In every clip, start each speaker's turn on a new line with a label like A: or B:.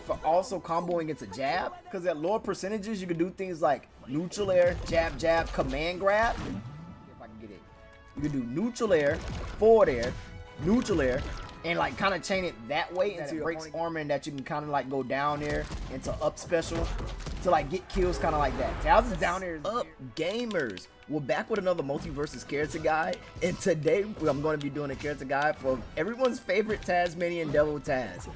A: for also comboing into jab, because at lower percentages you can do things like neutral air, jab, jab, command grab. If I can get it, you can do neutral air, forward air, neutral air, and like kind of chain it that way into your breaks armor, and that you can kind of like go down there into up special to like get kills kind of like that. Taz is down there. Up gamers, we're back with another Multiversus character guide, and today I'm going to be doing a character guide for everyone's favorite Tasmanian Devil Taz.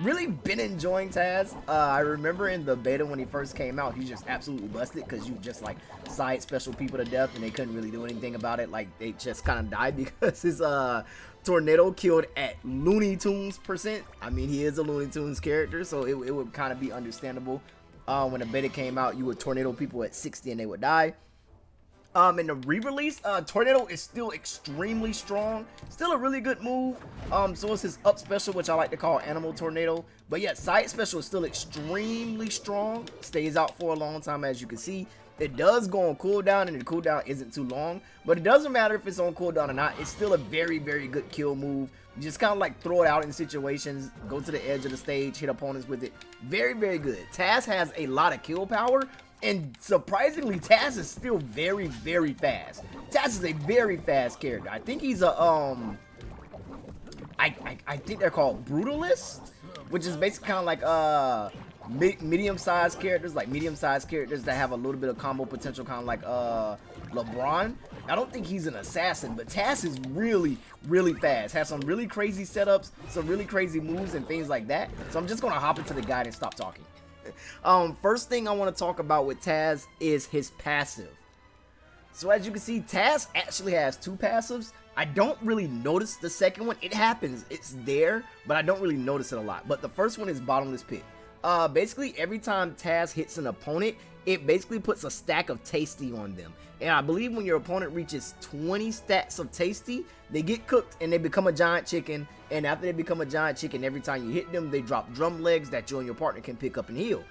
A: Really been enjoying Taz. I remember in the beta when he first came out, he just absolutely busted because you just like side special people to death and they couldn't really do anything about it. Like they just kind of died because his tornado killed at Looney Tunes %. I mean, he is a Looney Tunes character, so it would kind of be understandable. When the beta came out, you would tornado people at 60 and they would die. In the re-release, Tornado is still extremely strong. Still a really good move. So is his up special, which I like to call Animal Tornado. But yeah, side special is still extremely strong. Stays out for a long time, as you can see. It does go on cooldown, and the cooldown isn't too long. But it doesn't matter if it's on cooldown or not. It's still a very, very good kill move. You just kind of like throw it out in situations, go to the edge of the stage, hit opponents with it. Very, very good. Taz has a lot of kill power. And surprisingly, Taz is still very, very fast. Taz is a very fast character. I think he's a, I think they're called Brutalist, which is basically kind of like, medium-sized characters, that have a little bit of combo potential, kind of like, LeBron. I don't think he's an assassin, but Taz is really, really fast. Has some really crazy setups, some really crazy moves and things like that. So I'm just going to hop into the guide and stop talking. First thing I want to talk about with Taz is his passive. So as you can see, Taz actually has two passives. I don't really notice the second one. It happens, it's there, but I don't really notice it a lot. But the first one is Bottomless Pit. Basically every time Taz hits an opponent, it basically puts a stack of Tasty on them. And I believe when your opponent reaches 20 stacks of Tasty, they get cooked and they become a giant chicken. And after they become a giant chicken, every time you hit them, they drop drum legs that you and your partner can pick up and heal.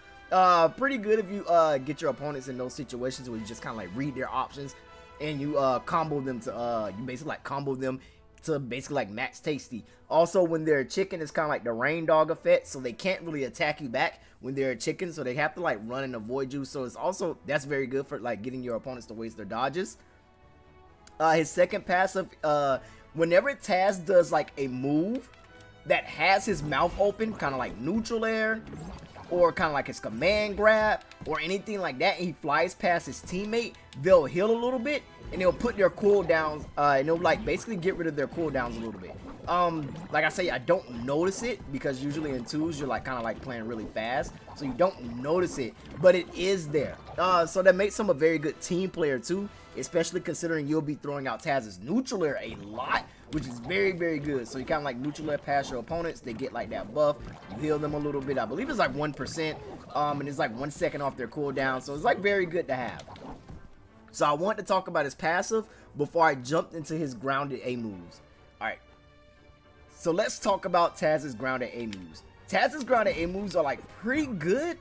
A: Pretty good if you get your opponents in those situations where you just kind of like read their options and you combo them to you basically like combo them to basically like max Tasty. Also, when they're a chicken, it's kind of like the rain dog effect, so they can't really attack you back when they're a chicken, so they have to like run and avoid you. So it's also, that's very good for like getting your opponents to waste their dodges. His second passive, whenever Taz does like a move that has his mouth open, kind of like neutral air, or kind of like his command grab, or anything like that, and he flies past his teammate, they'll heal a little bit, and they'll put their cooldowns, and they'll like basically get rid of their cooldowns a little bit. Like I say, I don't notice it, because usually in twos, you're like kind of like playing really fast, so you don't notice it, but it is there. So that makes him a very good team player too, especially considering you'll be throwing out Taz's neutral air a lot, which is very, very good. So you kind of like neutral air past your opponents, they get like that buff, you heal them a little bit. I believe it's like 1%, and it's like 1 second off their cooldown, so it's like very good to have. So I want to talk about his passive before I jumped into his grounded A moves. Alright, so let's talk about Taz's grounded A moves. Taz's grounded A moves are like pretty good,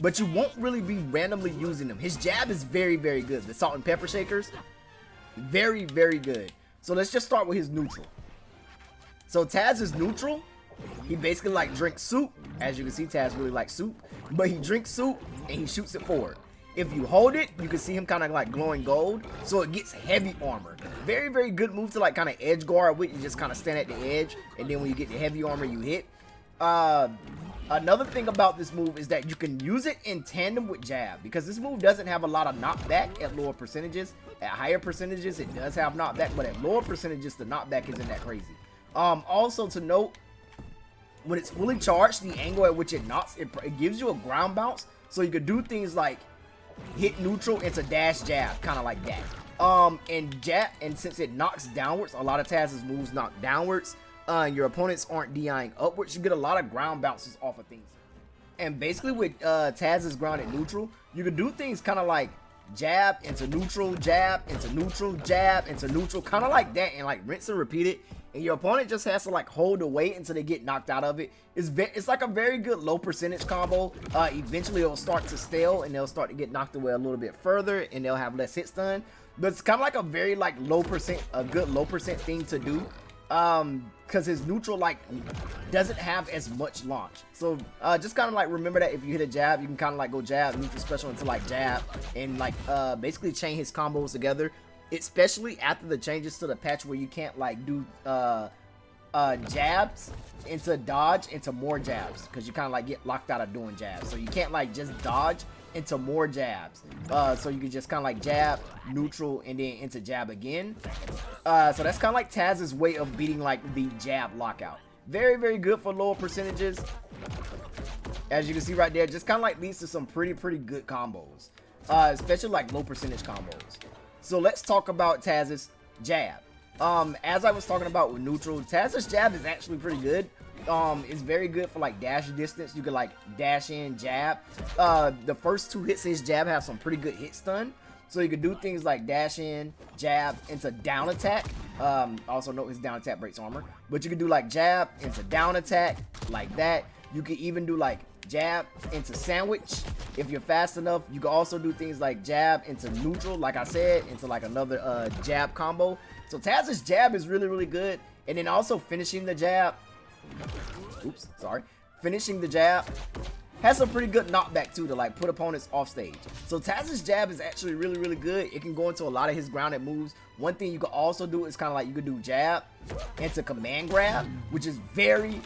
A: but you won't really be randomly using them. His jab is very, very good. The salt and pepper shakers, very, very good. So let's just start with his neutral. So Taz is neutral. He basically like drinks soup. As you can see, Taz really likes soup, but he drinks soup and he shoots it forward. If you hold it, you can see him kind of like glowing gold, so it gets heavy armor. Very, very good move to like kind of edge guard with. You just kind of stand at the edge, and then when you get the heavy armor, you hit. Another thing about this move is that you can use it in tandem with jab, because this move doesn't have a lot of knockback at lower percentages. At higher percentages, it does have knockback, but at lower percentages, the knockback isn't that crazy. Also to note, when it's fully charged, the angle at which it knocks, it gives you a ground bounce, so you could do things like hit neutral into dash jab, kind of like that. And since it knocks downwards, a lot of Taz's moves knock downwards. Your opponents aren't DIing upwards, you get a lot of ground bounces off of things. And basically with Taz's grounded neutral, you can do things kind of like jab into neutral, jab into neutral, jab into neutral, kind of like that, and like rinse and repeat it. And your opponent just has to like hold the weight until they get knocked out of it. It's like a very good low percentage combo. Eventually it'll start to stale and they'll start to get knocked away a little bit further and they'll have less hits done. But it's kind of like a very like low percent, a good low percent thing to do. because his neutral like doesn't have as much launch. So just kind of like remember that if you hit a jab, you can kind of like go jab, neutral special into like jab, and like basically chain his combos together. Especially after the changes to the patch where you can't like do jabs into dodge into more jabs, because you kind of like get locked out of doing jabs. So you can't like just dodge into more jabs. So you can just kind of like jab, neutral, and then into jab again. So that's kind of like Taz's way of beating like the jab lockout. Very, very good for lower percentages. As you can see right there, just kind of like leads to some pretty good combos. Especially like low percentage combos. So let's talk about Taz's jab. As I was talking about with neutral, Taz's jab is actually pretty good. It's very good for like dash distance. You can like dash in, jab. The first 2 hits of his jab have some pretty good hit stun. So you can do things like dash in, jab into down attack. Also note his down attack breaks armor. But you can do like jab into down attack like that. You can even do like jab into sandwich if you're fast enough. You can also do things like jab into neutral, like I said, into like another jab combo. So Taz's jab is really good. And then also finishing the jab, finishing the jab has some pretty good knockback too, to like put opponents off stage. So Taz's jab is actually really good. It can go into a lot of his grounded moves. One thing you can also do is kind of like you could do jab into command grab, which is very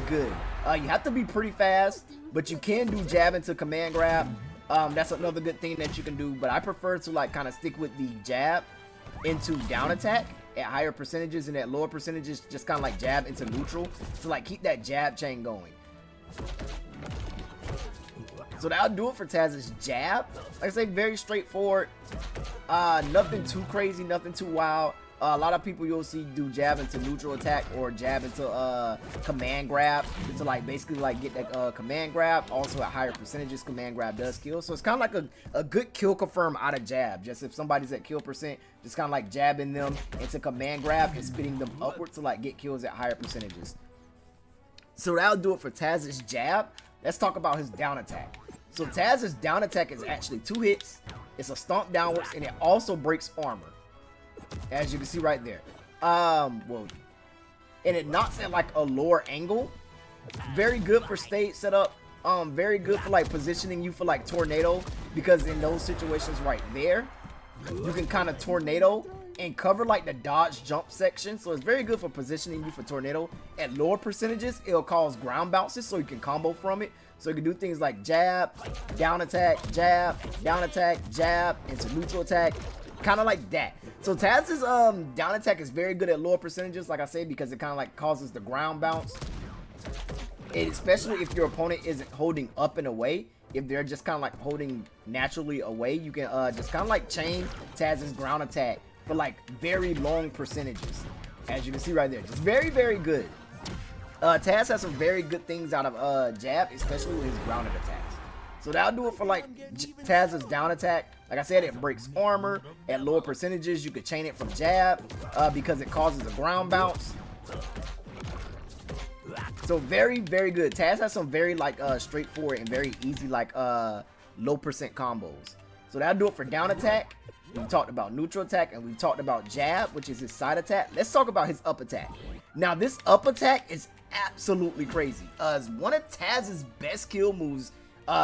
A: good. You have to be pretty fast, but you can do jab into command grab. That's another good thing that you can do, but I prefer to like kind of stick with the jab into down attack at higher percentages, and at lower percentages just kind of like jab into neutral to like keep that jab chain going. So that'll do it for Taz's jab. Like I say, very straightforward. Nothing too crazy, nothing too wild. A lot of people you'll see do jab into neutral attack or jab into command grab to like basically like get that command grab. Also at higher percentages, command grab does kill. So it's kind of like a good kill confirm out of jab. Just if somebody's at kill percent, just kind of like jabbing them into command grab and spinning them upward to like get kills at higher percentages. So that'll do it for Taz's jab. Let's talk about his down attack. So Taz's down attack is actually 2 hits. It's a stomp downwards, and it also breaks armor, as you can see right there. And it knocks at like a lower angle. Very good for stage setup. Very good for like positioning you for like tornado, because in those situations right there, you can kind of tornado and cover like the dodge jump section. So it's very good for positioning you for tornado. At lower percentages, it'll cause ground bounces, so you can combo from it. So you can do things like jab, down attack, jab, down attack, jab, into neutral attack, kind of like that. So Taz's down attack is very good at lower percentages, like I said, because it kind of like causes the ground bounce. And especially if your opponent isn't holding up and away. If they're just kind of like holding naturally away, you can just kind of like chain Taz's ground attack for like very long percentages, as you can see right there. Just very good. Taz has some very good things out of jab, especially with his grounded attacks. So that'll do it for like Taz's down attack. Like I said, it breaks armor. At lower percentages, you could chain it from jab because it causes a ground bounce. So very good. Taz has some very like straightforward and very easy like low percent combos. So that'll do it for down attack. We've talked about neutral attack, and we've talked about jab, which is his side attack. Let's talk about his up attack. Now this up attack is absolutely crazy. It's one of Taz's best kill moves,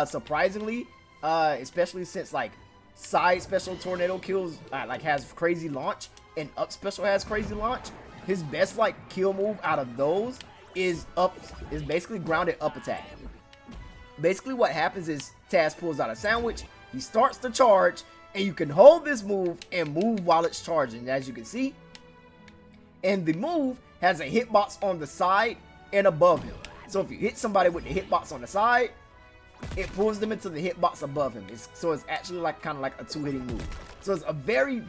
A: surprisingly, especially since like side special tornado kills like has crazy launch, and up special has crazy launch. His best like kill move out of those is basically grounded up attack. Basically what happens is Taz pulls out a sandwich, he starts to charge, and you can hold this move and move while it's charging, as you can see. And the move has a hitbox on the side and above him. So if you hit somebody with the hitbox on the side, it pulls them into the hitbox above him. So it's actually like kind of like a 2-hitting move. So it's a very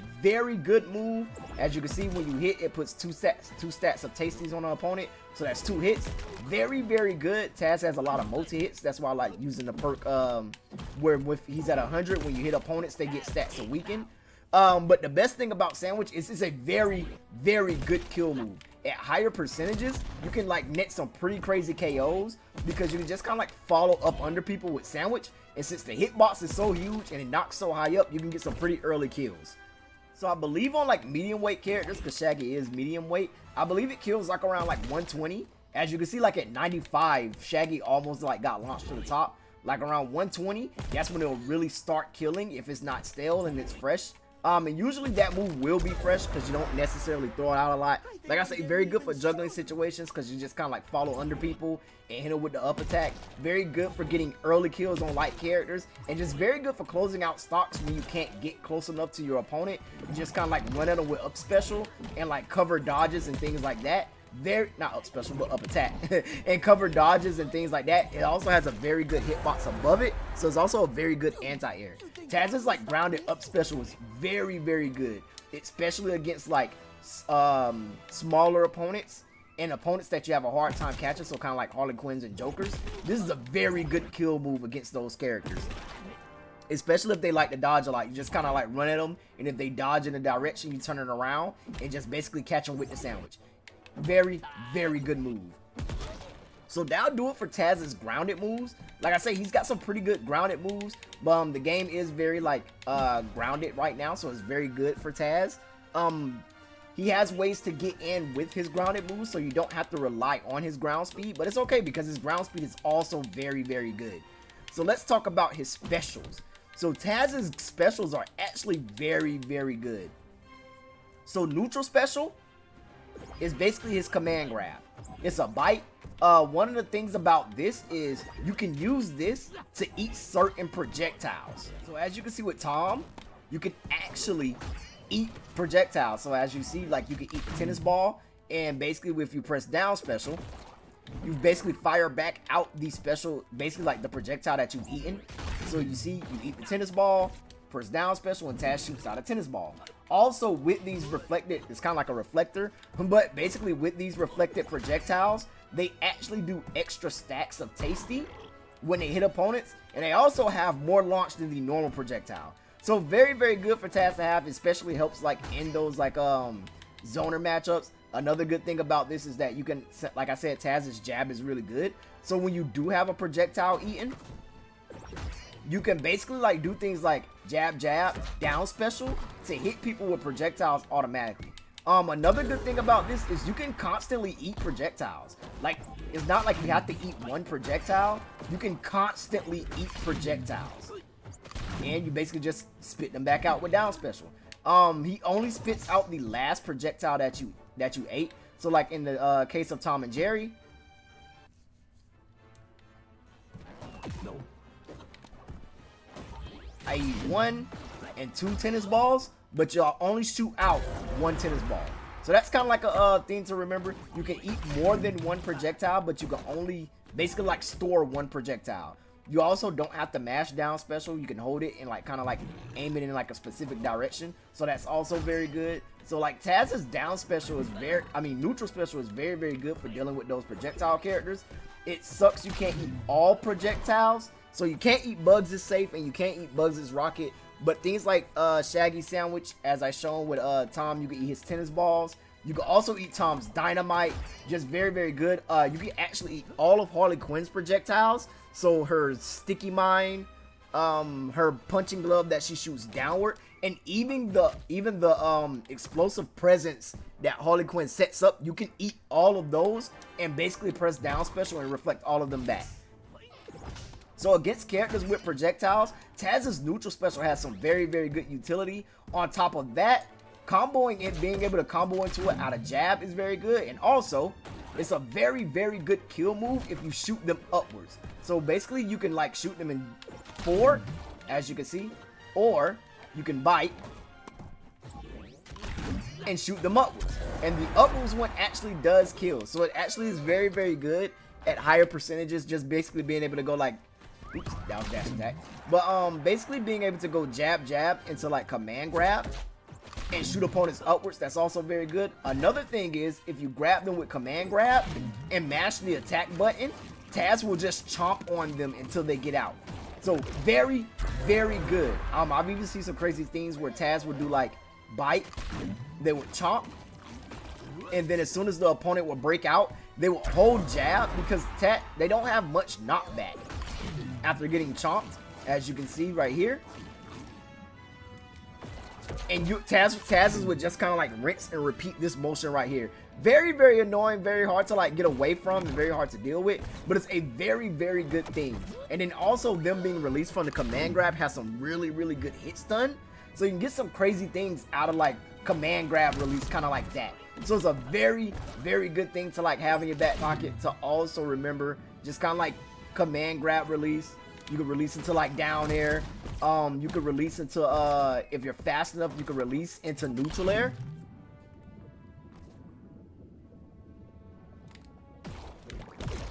A: good move. As you can see, when you hit, it puts two stacks of tasties on the opponent. So that's 2 hits. Very good. Taz has a lot of multi-hits. That's why I like using the perk where if he's at 100, when you hit opponents, they get stats to weaken. But the best thing about sandwich is it's a very good kill move. At higher percentages, you can like net some pretty crazy KOs, because you can just kind of like follow up under people with sandwich. And since the hitbox is so huge and it knocks so high up, you can get some pretty early kills. So I believe on like medium weight characters, because Shaggy is medium weight, I believe it kills like around like 120. As you can see, like at 95, Shaggy almost like got launched to the top. Like around 120, that's when it'll really start killing if it's not stale and it's fresh. And usually that move will be fresh because you don't necessarily throw it out a lot. Like I say, very good for juggling situations because you just kind of like follow under people and hit them with the up attack. Very good for getting early kills on light characters, and just very good for closing out stocks when you can't get close enough to your opponent. You just kind of like run at them with up special and like cover dodges and things like that. Very, not up special, but up attack and cover dodges and things like that. It also has a very good hitbox above it, so it's also a very good anti-air. Taz's like grounded up special is very, very good, especially against like smaller opponents and opponents that you have a hard time catching, so kind of like Harley Quinns and Jokers. This is a very good kill move against those characters, especially if they like to dodge a lot. You just kind of like run at them, and if they dodge in a direction, you turn it around and just basically catch them with the sandwich. Very, very good move. So that'll do it for Taz's grounded moves. Like I say, he's got some pretty good grounded moves. The game is very like grounded right now, so it's very good for Taz. He has ways to get in with his grounded moves, so you don't have to rely on his ground speed, but it's okay because his ground speed is also very, very good. So let's talk about his specials. So Taz's specials are actually very, very good. So neutral special is basically his command grab. It's a bite. One of the things about this is you can use this to eat certain projectiles. So as you can see with Tom, you can actually eat projectiles. So as you see, like you can eat the tennis ball, and basically if you press down special, you basically fire back out the special, basically like the projectile that you've eaten. So you see, you eat the tennis ball, press down special, and Taz shoots out a tennis ball. Also with these reflected, it's kind of like a reflector, but basically with these reflected projectiles, they actually do extra stacks of tasty when they hit opponents, and they also have more launch than the normal projectile. So very, very good for Taz to have, especially helps like in those like zoner matchups. Another good thing about this is that you can, like I said, Taz's jab is really good. So when you do have a projectile eaten, you can basically like do things like jab, jab, down special to hit people with projectiles automatically. Another good thing about this is you can constantly eat projectiles. Like, it's not like you have to eat one projectile. You can constantly eat projectiles, and you basically just spit them back out with down special. He only spits out the last projectile that you ate. So like in the case of Tom and Jerry, I eat 1 and 2 tennis balls, but y'all only shoot out 1 tennis ball. So that's kind of like a thing to remember. You can eat more than 1 projectile, but you can only basically like store 1 projectile. You also don't have to mash down special. You can hold it and like kind of like aim it in like a specific direction. So that's also very good. So like Taz's down special is neutral special is very, very good for dealing with those projectile characters. It sucks you can't eat all projectiles. So you can't eat Bugs is safe, and you can't eat Bugs is rocket. But things like Shaggy sandwich, as I shown with Tom, you can eat his tennis balls. You can also eat Tom's dynamite, just very, very good. You can actually eat all of Harley Quinn's projectiles. So her sticky mine, her punching glove that she shoots downward, and even the explosive presence that Harley Quinn sets up, you can eat all of those and basically press down special and reflect all of them back. So against characters with projectiles, Taz's neutral special has some very, very good utility. On top of that, comboing it, being able to combo into it out of jab is very good. And also, it's a very, very good kill move if you shoot them upwards. So basically, you can like shoot them in 4, as you can see, or you can bite and shoot them upwards. And the upwards one actually does kill. So it actually is very, very good at higher percentages, just basically being able to go like, oops, that was dash attack. But basically being able to go jab, jab into like command grab and shoot opponents upwards, that's also very good. Another thing is, if you grab them with command grab and mash the attack button, Taz will just chomp on them until they get out. So very, very good. I've even seen some crazy things where Taz would do like bite, they would chomp, and then as soon as the opponent would break out, they would hold jab, because they don't have much knockback after getting chomped, as you can see right here. and Taz's would just kind of like rinse and repeat this motion right here. Very, very annoying, very hard to like get away from, and very hard to deal with, but it's a very, very good thing. And then also them being released from the command grab has some really, really good hit stun, so you can get some crazy things out of like command grab release, kind of like that. So it's a very, very good thing to like have in your back pocket to also remember. Just kind of like command grab release. You can release into like down air. You can release into if you're fast enough, you can release into neutral air.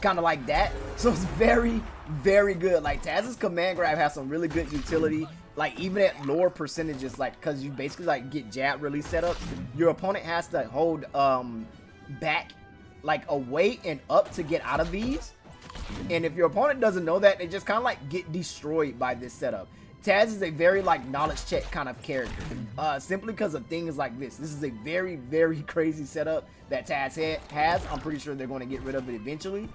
A: Kind of like that. So it's very, very good. Like Taz's command grab has some really good utility. Like even at lower percentages, like because you basically like get jab release setups, your opponent has to hold back like away and up to get out of these. And if your opponent doesn't know that, they just kind of like get destroyed by this setup. Taz is a very like knowledge check kind of character, simply because of things like this. This is a very, very crazy setup that Taz has. I'm pretty sure they're going to get rid of it eventually,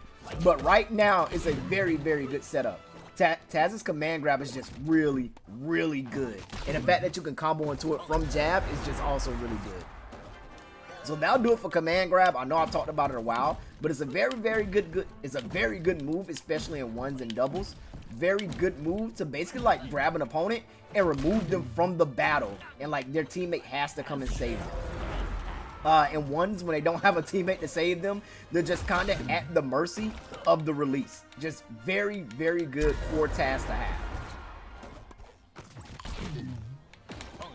A: but right now it's a very, very good setup. Taz's command grab is just really, really good, and the fact that you can combo into it from jab is just also really good. So that'll do it for command grab. I know I've talked about it a while, but it's a very, very good. It's a very good move, especially in ones and doubles. Very good move to basically like grab an opponent and remove them from the battle, and like their teammate has to come and save them. In ones, when they don't have a teammate to save them, they're just kind of at the mercy of the release. Just very, very good for Taz to have.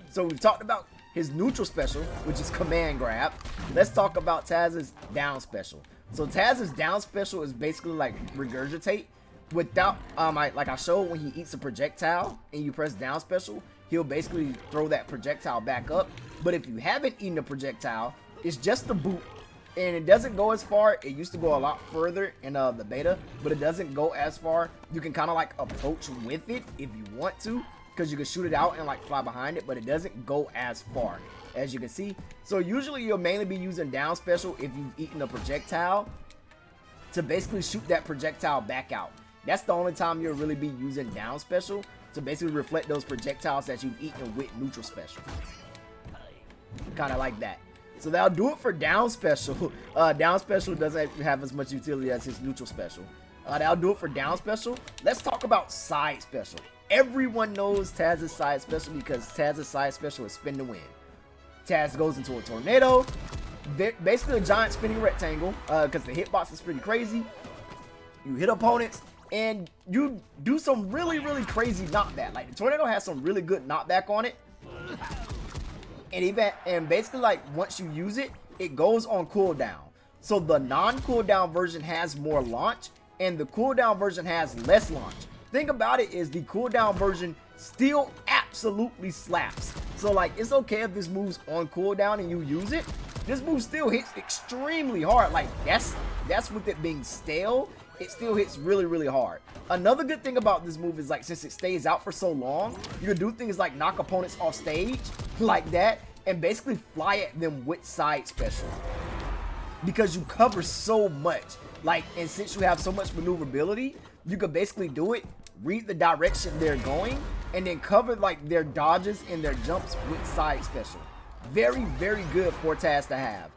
A: So we've talked about his neutral special, which is command grab. Let's talk about Taz's down special. So Taz's down special is basically like regurgitate. Without like I showed, when he eats a projectile and you press down special, he'll basically throw that projectile back up. But if you haven't eaten a projectile, it's just a boot, and it doesn't go as far. It used to go a lot further in the beta, but it doesn't go as far. You can kind of like approach with it if you want to, because you can shoot it out and like fly behind it, but it doesn't go as far, as you can see. So usually you'll mainly be using down special if you've eaten a projectile to basically shoot that projectile back out. That's the only time you'll really be using down special, to basically reflect those projectiles that you've eaten with neutral special. Kind of like that. So that'll do it for down special. Down special doesn't have as much utility as his neutral special. That'll do it for down special. Let's talk about side special. Everyone knows Taz's side special because Taz's side special is spin to win. Taz goes into a tornado, basically a giant spinning rectangle, because the hitbox is pretty crazy. You hit opponents and you do some really, really crazy knockback. Like the tornado has some really good knockback on it. And basically like once you use it, it goes on cooldown. So the non-cooldown version has more launch, and the cooldown version has less launch. Thing about it is the cooldown version still absolutely slaps. So like it's okay if this move's on cooldown and you use it. This move still hits extremely hard. Like that's with it being stale, it still hits really, really hard. Another good thing about this move is like since it stays out for so long, you can do things like knock opponents off stage like that and basically fly at them with side special, because you cover so much. Like, and since you have so much maneuverability, you can basically do it, read the direction they're going, and then cover like their dodges and their jumps with side special. Very, very good for Taz to have.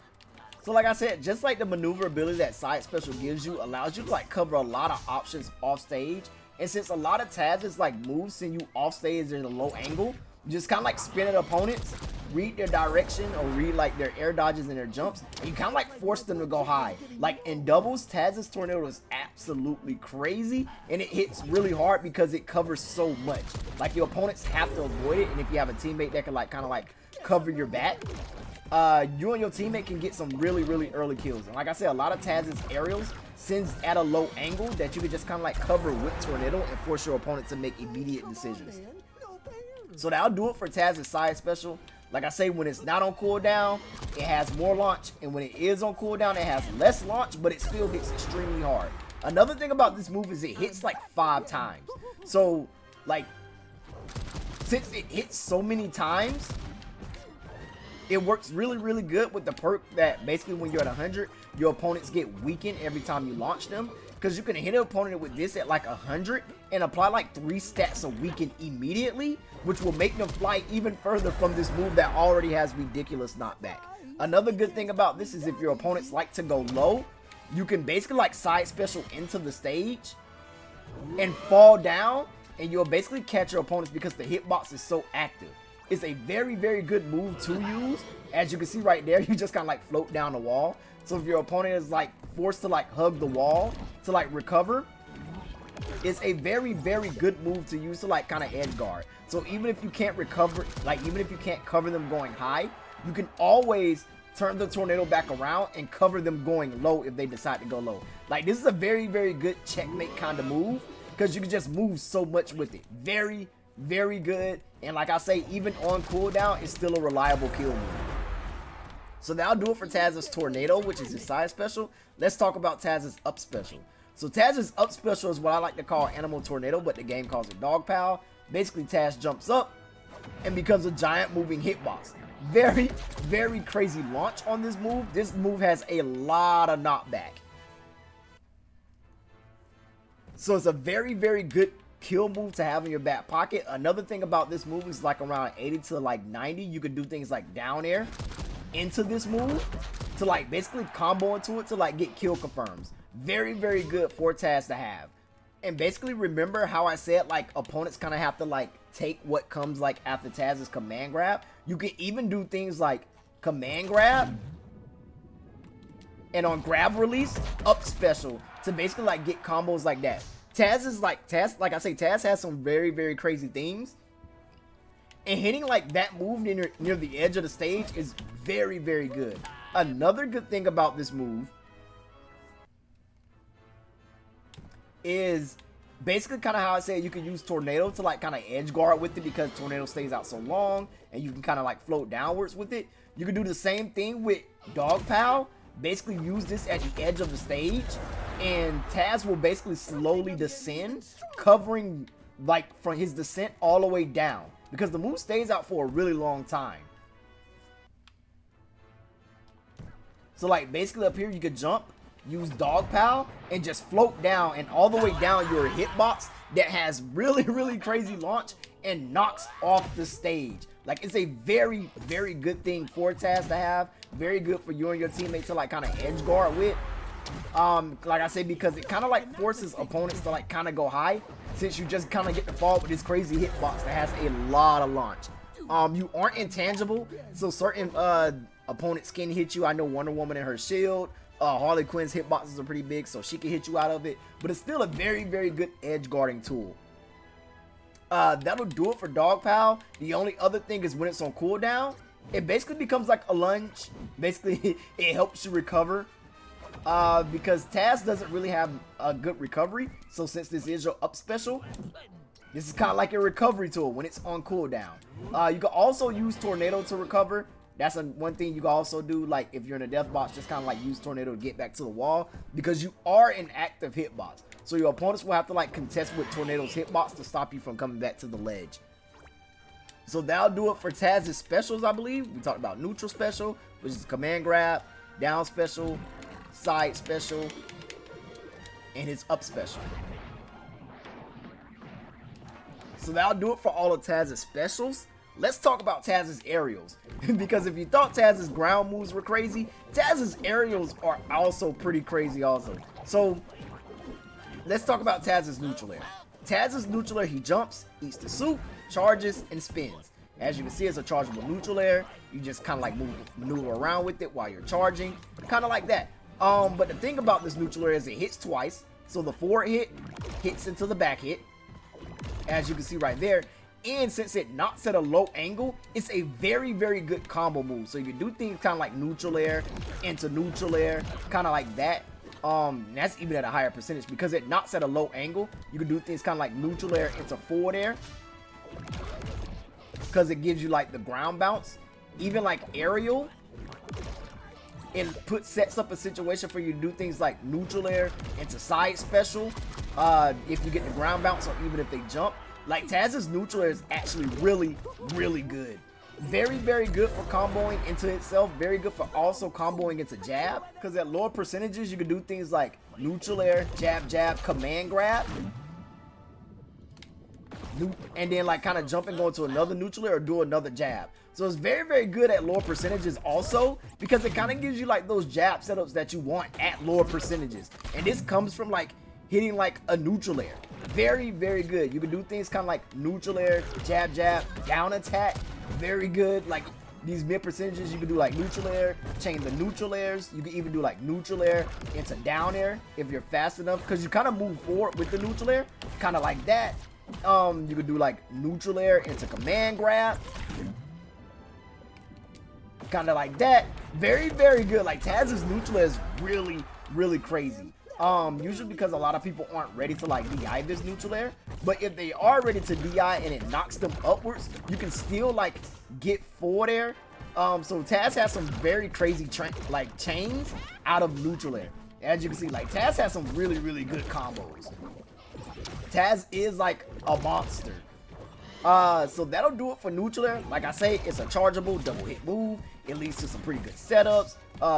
A: So like I said, just like the maneuverability that side special gives you, allows you to like cover a lot of options off stage. And since a lot of Taz's like moves send you off stage in a low angle, you just kind of like spin at opponents, read their direction or read like their air dodges and their jumps, and you kind of like force them to go high. Like in doubles, Taz's tornado is absolutely crazy, and it hits really hard because it covers so much. Like your opponents have to avoid it, and if you have a teammate that can like kind of like cover your back, you and your teammate can get some really, really early kills. And like I said, a lot of Taz's aerials sends at a low angle that you can just kind of like cover with tornado and force your opponent to make immediate decisions. So that'll do it for Taz's side special. Like I say, when it's not on cooldown, it has more launch, and when it is on cooldown, it has less launch, but it still hits extremely hard. Another thing about this move is it hits like 5 times. So like, since it hits so many times, it works really, really good with the perk that basically when you're at 100, your opponents get weakened every time you launch them. because you can hit an opponent with this at like 100 and apply like 3 stats of weaken immediately, which will make them fly even further from this move that already has ridiculous knockback. Another good thing about this is if your opponents like to go low, you can basically like side special into the stage and fall down, and you'll basically catch your opponents because the hitbox is so active. It's a very, very good move to use. As you can see right there, you just kind of like float down the wall. So if your opponent is like forced to like hug the wall to like recover, it's a very, very good move to use to like kind of edge guard. So even if you can't recover, like even if you can't cover them going high, you can always turn the tornado back around and cover them going low if they decide to go low. Like this is a very, very good checkmate kind of move because you can just move so much with it. Very, very good. And like I say, even on cooldown, it's still a reliable kill move. So that'll do it for Taz's tornado, which is his side special. Let's talk about Taz's up special. So Taz's up special is what I like to call animal tornado, but the game calls it dog pal. Basically, Taz jumps up and becomes a giant moving hitbox. Very, very crazy launch on this move. This move has a lot of knockback. So it's a very, very good kill move to have in your back pocket. Another thing about this move is like around 80 to like 90, you can do things like down air into this move to like basically combo into it to like get kill confirms. Very, very good for Taz to have. And basically remember how I said like opponents kind of have to like take what comes like after Taz's command grab. You can even do things like command grab and on grab release up special to basically like get combos like that. Taz, like I say, Taz has some very, very crazy things. And hitting like that move near the edge of the stage is very, very good. Another good thing about this move is basically kind of how I said you can use tornado to like kind of edge guard with it because tornado stays out so long and you can kind of like float downwards with it. You can do the same thing with dog pal. Basically use this at the edge of the stage and Taz will basically slowly descend, covering like from his descent all the way down because the move stays out for a really long time. So like basically up here you could jump, use dog pal and just float down, and all the way down your hitbox that has really, really crazy launch and knocks off the stage. Like it's a very, very good thing for Taz to have. Very good for you and your teammates to like kind of edge guard with. Like I said, because it kind of like forces opponents to like kind of go high, since you just kind of get to fall with this crazy hitbox that has a lot of launch. You aren't intangible, so certain opponents can hit you. I know Wonder Woman and her shield, Harley Quinn's hitboxes are pretty big, so she can hit you out of it, but it's still a very, very good edge guarding tool. That'll do it for dog pal. The only other thing is when it's on cooldown, it basically becomes like a lunge. Basically it helps you recover because Taz doesn't really have a good recovery. So since this is your up special, this is kind of like a recovery tool when it's on cooldown. You can also use tornado to recover. That's one thing you can also do, like if you're in a death box, just kind of like use tornado to get back to the wall because you are an active hitbox. So your opponents will have to like contest with tornado's hitbox to stop you from coming back to the ledge. So that'll do it for Taz's specials, I believe. We talked about neutral special, which is command grab, down special, side special, and his up special. So that'll do it for all of Taz's specials. Let's talk about Taz's aerials. Because if you thought Taz's ground moves were crazy, Taz's aerials are also pretty crazy also. So let's talk about Taz's neutral air. Taz's neutral air, he jumps, eats the soup, charges, and spins. As you can see, it's a chargeable neutral air. You just kind of like maneuver around with it while you're charging. Kind of like that. But the thing about this neutral air is it hits twice. So the forward hit hits into the back hit, as you can see right there. And since it knocks at a low angle, it's a very, very good combo move. So you can do things kind of like neutral air into neutral air, kind of like that. That's even at a higher percentage because it knocks at a low angle. You can do things kind of like neutral air into forward air because it gives you like the ground bounce. Even like aerial, it sets up a situation for you to do things like neutral air into side special if you get the ground bounce, or even if they jump. Like Taz's neutral air is actually really, really good. Very, very good for comboing into itself. Very good for also comboing into jab. Because at lower percentages, you can do things like neutral air, jab, jab, command grab. And then like kind of jump and go into another neutral air or do another jab. So it's very, very good at lower percentages also. Because it kind of gives you like those jab setups that you want at lower percentages. And this comes from like hitting like a neutral air. Very, very good. You can do things kind of like neutral air, jab, jab, down attack. Very good. Like these mid percentages, you can do like neutral air, chain the neutral airs. You can even do like neutral air into down air if you're fast enough, because you kind of move forward with the neutral air, kind of like that. You could do like neutral air into command grab, kind of like that. Very, very good. Like Taz's neutral air is really, really crazy. Usually because a lot of people aren't ready to like DI this neutral air, but if they are ready to DI and it knocks them upwards, you can still like get forward air. So Taz has some very crazy like chains out of neutral air. As you can see, like Taz has some really, really good combos. Taz is like a monster. So that'll do it for neutral air. Like I say, it's a chargeable double hit move. It leads to some pretty good setups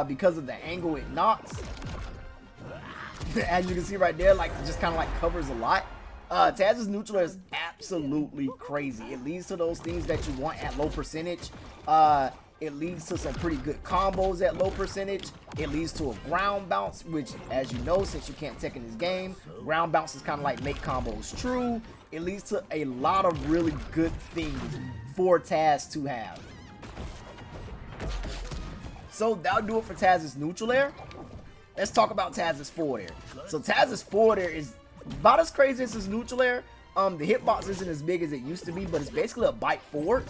A: because of the angle it knocks. As you can see right there, like just kind of like covers a lot. Taz's neutral air is absolutely crazy. It leads to those things that you want at low percentage. It leads to some pretty good combos at low percentage. It leads to a ground bounce, which, as you know, since you can't tech in this game, ground bounce is kind of like make combos true. It leads to a lot of really good things for Taz to have. So that'll do it for Taz's neutral air. Let's talk about Taz's forward air. So Taz's forward air is about as crazy as his neutral air. The hitbox isn't as big as it used to be, but it's basically a bite forward,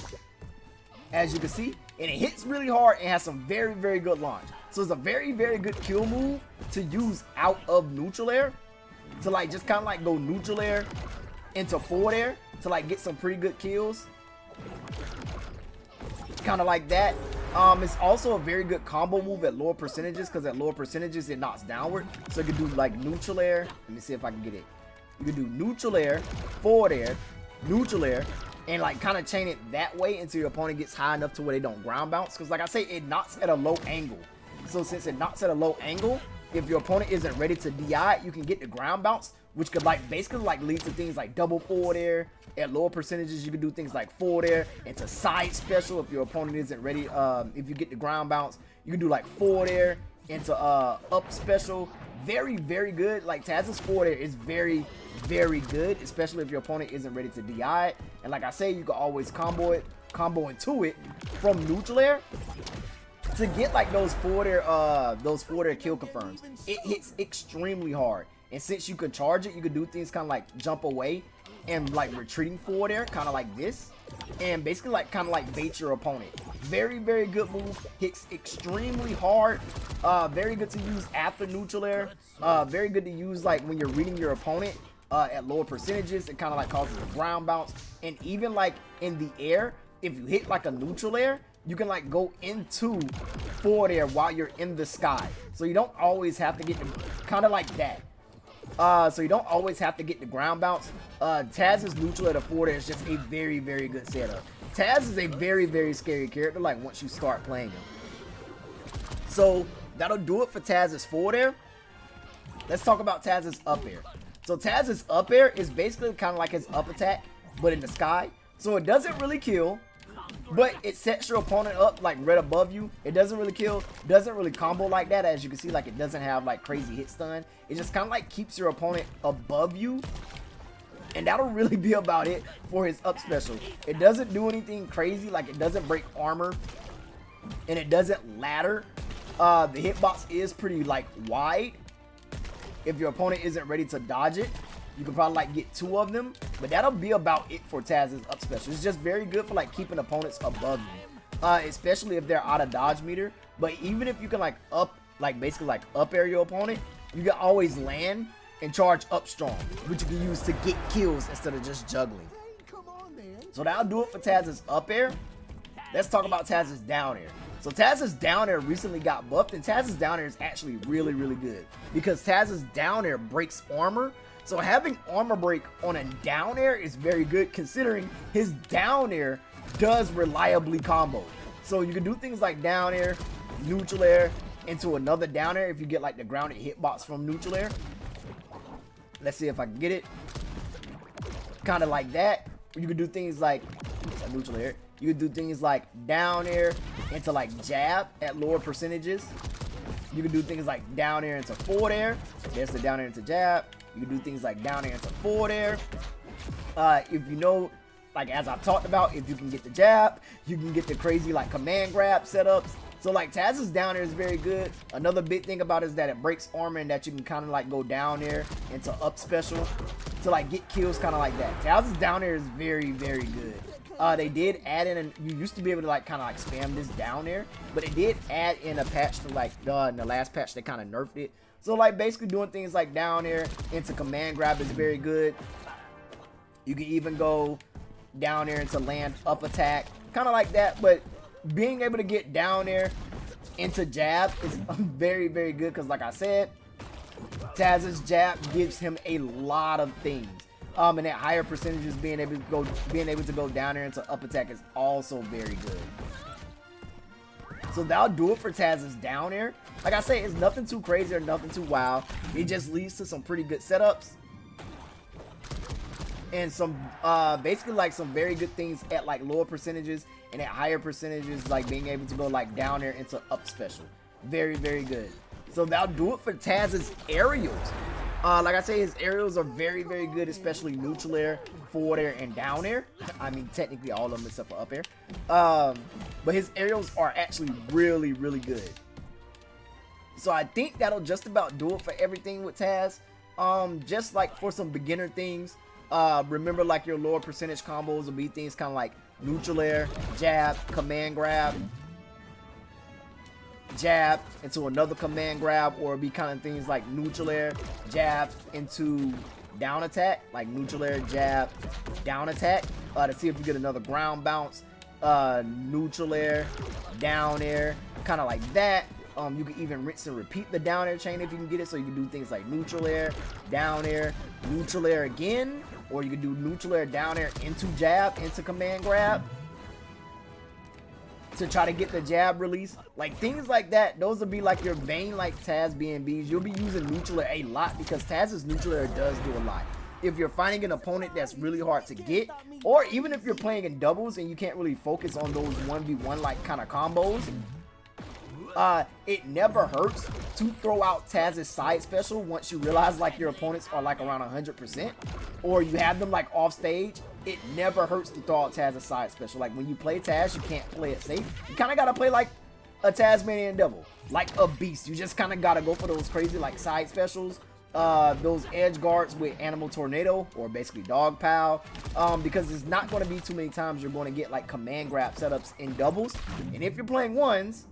A: as you can see. And it hits really hard and has some very, very good launch. So it's a very, very good kill move to use out of neutral air. To like just kind of like go neutral air into forward air to like get some pretty good kills. Kind of like that. It's also a very good combo move at lower percentages, because at lower percentages it knocks downward. So you can do like neutral air. Let me see if I can get it. You can do neutral air, forward air, neutral air, and like kind of chain it that way until your opponent gets high enough to where they don't ground bounce. Because like I say, it knocks at a low angle. So since it knocks at a low angle, if your opponent isn't ready to DI, you can get the ground bounce, which could like basically like lead to things like double forward air. At lower percentages, you can do things like forward air into side special if your opponent isn't ready. If you get the ground bounce, you can do like forward air into up special. Very, very good. Like Taz's forward air is very, very good, especially if your opponent isn't ready to DI it. And like I say, you can always combo into it from neutral air to get like those forward air kill confirms. It hits extremely hard, and since you can charge it, you can do things kind of like jump away and like retreating forward air, kind of like this, and basically like kind of like bait your opponent. Very, very good move. Hits extremely hard. Very good to use after neutral air. Very good to use like when you're reading your opponent at lower percentages. It kind of like causes a ground bounce, and even like in the air, if you hit like a neutral air, you can like go into forward air while you're in the sky. So you don't always have to get kind of like that. So you don't always have to get the ground bounce. Taz's neutral air to forward air is just a very, very good setup. Taz is a very, very scary character like once you start playing him. So that'll do it for Taz's forward air. Let's talk about Taz's up air. So Taz's up air is basically kind of like his up attack, but in the sky. So it doesn't really kill, but it sets your opponent up like right above you. It doesn't really kill, doesn't really combo like that. As you can see, like it doesn't have like crazy hit stun. It just kind of like keeps your opponent above you, and that'll really be about it for his up special. It doesn't do anything crazy, like it doesn't break armor, and it doesn't ladder. The hitbox is pretty like wide. If your opponent isn't ready to dodge it, you can probably like get 2 of them, but that'll be about it for Taz's up special. It's just very good for like keeping opponents above you, especially if they're out of dodge meter. But even if you can like up, like basically like up air your opponent, you can always land and charge up strong, which you can use to get kills instead of just juggling. So that'll do it for Taz's up air. Let's talk about Taz's down air. So Taz's down air recently got buffed, and Taz's down air is actually really, really good because Taz's down air breaks armor. So having armor break on a down air is very good, considering his down air does reliably combo. So you can do things like down air, neutral air, into another down air if you get like the grounded hitbox from neutral air. Let's see if I can get it. Kind of like that. You can do things like neutral air. You can do things like down air into like jab at lower percentages. You can do things like down air into forward air. There's the down air into jab. You can do things like down air into forward air. If you know, like as I've talked about, if you can get the jab, you can get the crazy like command grab setups. So like Taz's down air is very good. Another big thing about it is that it breaks armor and that you can kind of like go down air into up special to like get kills kind of like that. Taz's down air is very, very good. They did add in, and you used to be able to like kind of like spam this down air, but it did add in a patch to like in the last patch they kind of nerfed it. So like basically doing things like down air into command grab is very good. You can even go down air into land up attack, kind of like that. But being able to get down air into jab is very, very good because like I said, Taz's jab gives him a lot of things. And at higher percentages, being able to go down there into up attack is also very good. So that'll do it for Taz's down air. Like I say, it's nothing too crazy or nothing too wild. It just leads to some pretty good setups and some basically like some very good things at like lower percentages, and at higher percentages like being able to go like down there into up special. Very, very good. So that'll do it for Taz's aerials. Like I say, his aerials are very, very good, especially neutral air, forward air, and down air. I mean, technically all of them except for up air. But his aerials are actually really, really good. So I think that'll just about do it for everything with Taz. Just like for some beginner things, remember like your lower percentage combos will be things kind of like neutral air, jab, command grab, jab into another command grab, or it'll be kind of things like neutral air, jab into down attack, like neutral air, jab, down attack, to see if you get another ground bounce, neutral air, down air, kind of like that. You can even rinse and repeat the down air chain if you can get it, so you can do things like neutral air, down air, neutral air again, or you can do neutral air, down air into jab, into command grab, to try to get the jab release. Like things like that, those will be like your main like Taz BNBs. You'll be using neutral air a lot because Taz's neutral air does do a lot. If you're finding an opponent that's really hard to get, or even if you're playing in doubles and you can't really focus on those 1v1 like kind of combos, it never hurts to throw out Taz's side special once you realize like your opponents are like around 100%, or you have them like off stage. It never hurts to throw out Taz's side special. Like when you play Taz, you can't play it safe. You kind of got to play like a Tasmanian devil, like a beast. You just kind of got to go for those crazy like side specials, those edge guards with animal tornado, or basically dog pal, because there's not going to be too many times you're going to get like command grab setups in doubles. And if you're playing ones,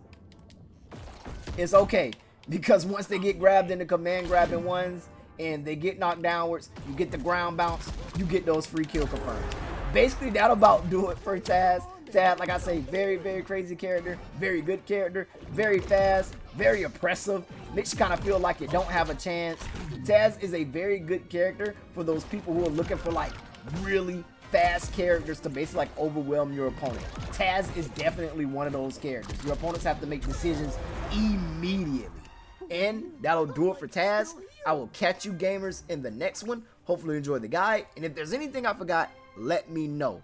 A: it's okay, because once they get grabbed in the command grabbing ones and they get knocked downwards, you get the ground bounce, you get those free kill confirmed. Basically, that'll about do it for Taz. Taz, like I say, very, very crazy character, very good character, very fast, very oppressive, makes you kind of feel like you don't have a chance. Taz is a very good character for those people who are looking for like really fast characters to basically like overwhelm your opponent. Taz is definitely one of those characters. Your opponents have to make decisions immediately. And that'll do it for Taz. I will catch you gamers in the next one. Hopefully you enjoyed the guide. And if there's anything I forgot, let me know.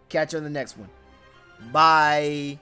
A: Catch you in the next one. Bye.